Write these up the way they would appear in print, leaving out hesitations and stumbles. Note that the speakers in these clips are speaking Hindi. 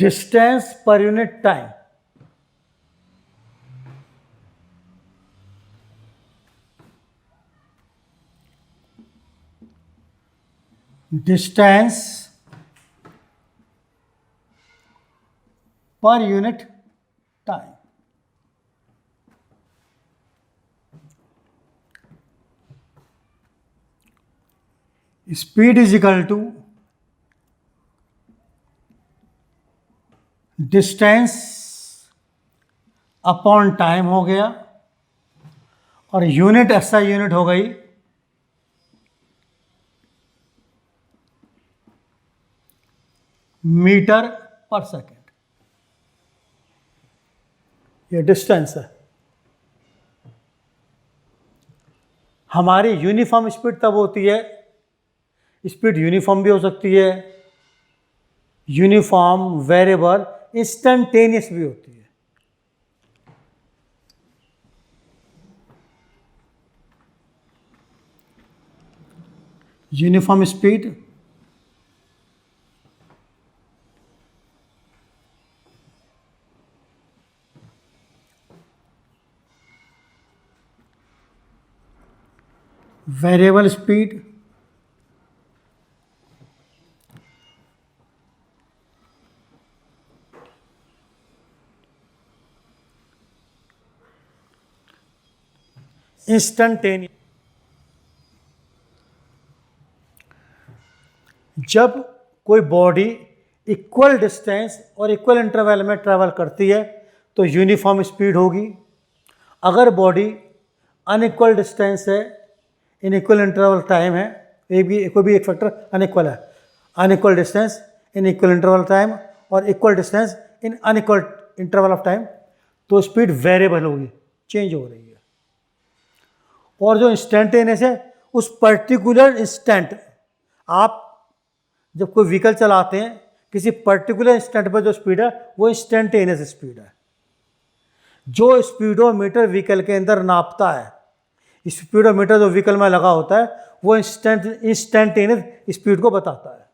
Distance per unit time, distance per unit time, speed is equal to distance upon time हो गया, और यूनिट ऐसा यूनिट हो गई मीटर पर सेकेंड। ये डिस्टेंस है। हमारी यूनिफॉर्म स्पीड तब होती है, स्पीड यूनिफॉर्म भी हो सकती है, यूनिफॉर्म, वेरिएबल, इंस्टेंटेनियस भी होती है। Uniform speed variable speed instantaneous. जब कोई बॉडी इक्वल डिस्टेंस और इक्वल इंटरवल में ट्रैवल करती है तो यूनिफॉर्म स्पीड होगी। अगर बॉडी अनइक्वल डिस्टेंस है, इनइक्वल इंटरवल टाइम है, कोई भी एक फैक्टर अनइक्वल है, unequal distance in equal interval time और equal distance in unequal interval of time, तो स्पीड वेरिएबल होगी, चेंज हो रही है। और जो इंस्टेंटेनियस है, उस पर्टिकुलर इंस्टेंट, आप जब कोई व्हीकल चलाते हैं, किसी पर्टिकुलर इंस्टेंट पर जो स्पीड है वो इंस्टेंटेनियस स्पीड है। जो स्पीडोमीटर व्हीकल के अंदर नापता है, स्पीडोमीटर जो व्हीकल में लगा होता है, वो इंस्टेंटेनियस स्पीड को बताता है।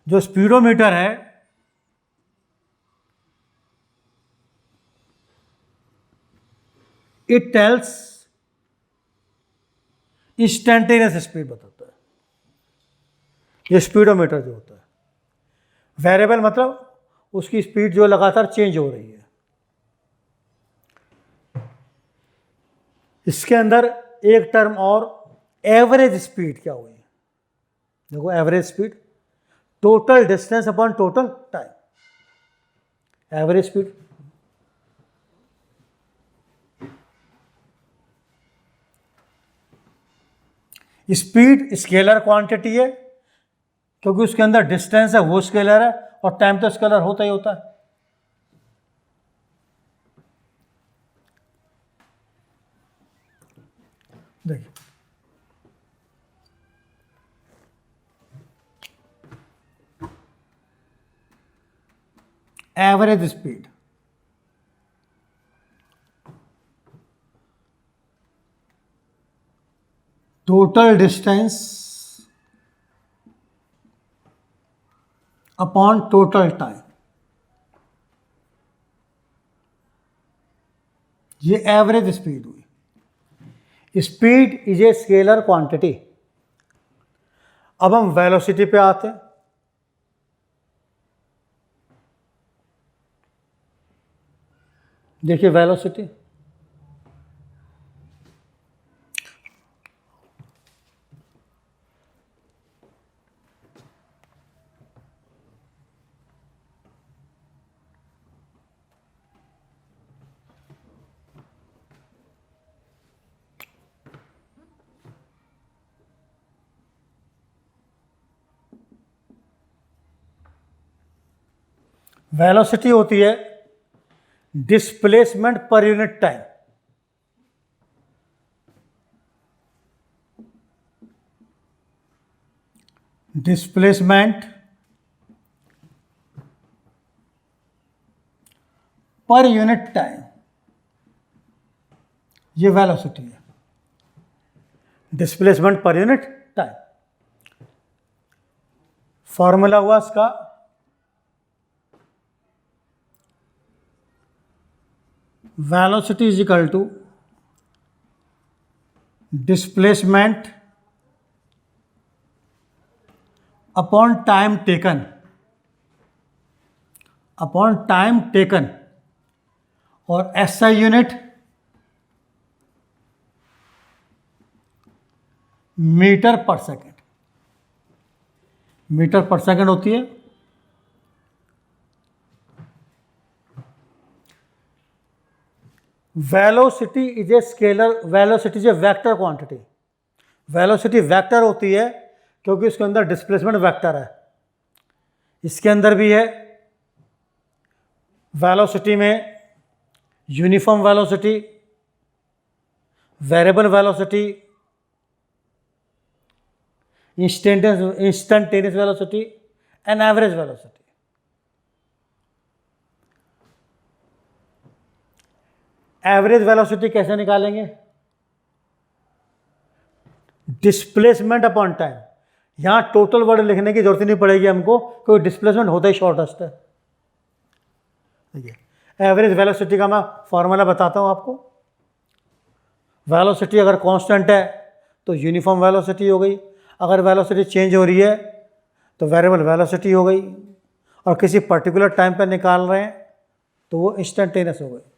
जो स्पीडोमीटर है इट टेल्स इंस्टेंटेनियस स्पीड बताता है। ये स्पीडोमीटर जो होता है, वेरिएबल मतलब उसकी स्पीड जो लगातार चेंज हो रही है। इसके अंदर एक टर्म और, एवरेज स्पीड क्या हुई? देखो, average speed total distance upon total time, average speed. Speed scalar quantity है, क्योंकि उसके अंदर डिस्टेंस है वो स्केलर है, और टाइम तो स्केलर होता ही होता है। देखिए, average speed total distance upon total time, ये एवरेज स्पीड हुई। Speed is a scalar quantity. अब हम वेलोसिटी पे आते हैं। देखिए, वेलोसिटी वेलोसिटी होती है displacement per unit time. Displacement per unit time, ये वेलोसिटी है। Displacement per unit time, formula हुआ इसका velocity is equal to displacement upon time taken, और SI unit metre per second होती है। Velocity is a scalar, velocity is a vector quantity. Velocity vector होती है क्योंकि उसके अंदर डिस्प्लेसमेंट वेक्टर है। इसके अंदर भी है। वेलोसिटी में uniform velocity, variable velocity, instantaneous velocity and average velocity. Average velocity कैसे निकालेंगे? Displacement upon time. यहां टोटल वर्ड लिखने की जरूरत नहीं पड़ेगी हमको, क्योंकि डिस्प्लेसमेंट होता ही शॉर्टेस्ट है। एवरेज वेलोसिटी का मैं फॉर्मूला बताता हूं आपको। वेलोसिटी अगर कांस्टेंट है तो यूनिफॉर्म वेलोसिटी हो गई, अगर वेलोसिटी चेंज हो रही है तो वेरिएबल वेलोसिटी हो गई, और किसी पर्टिकुलर टाइम पर निकाल रहे हैं तो वो इंस्टेंटेनियस हो गई।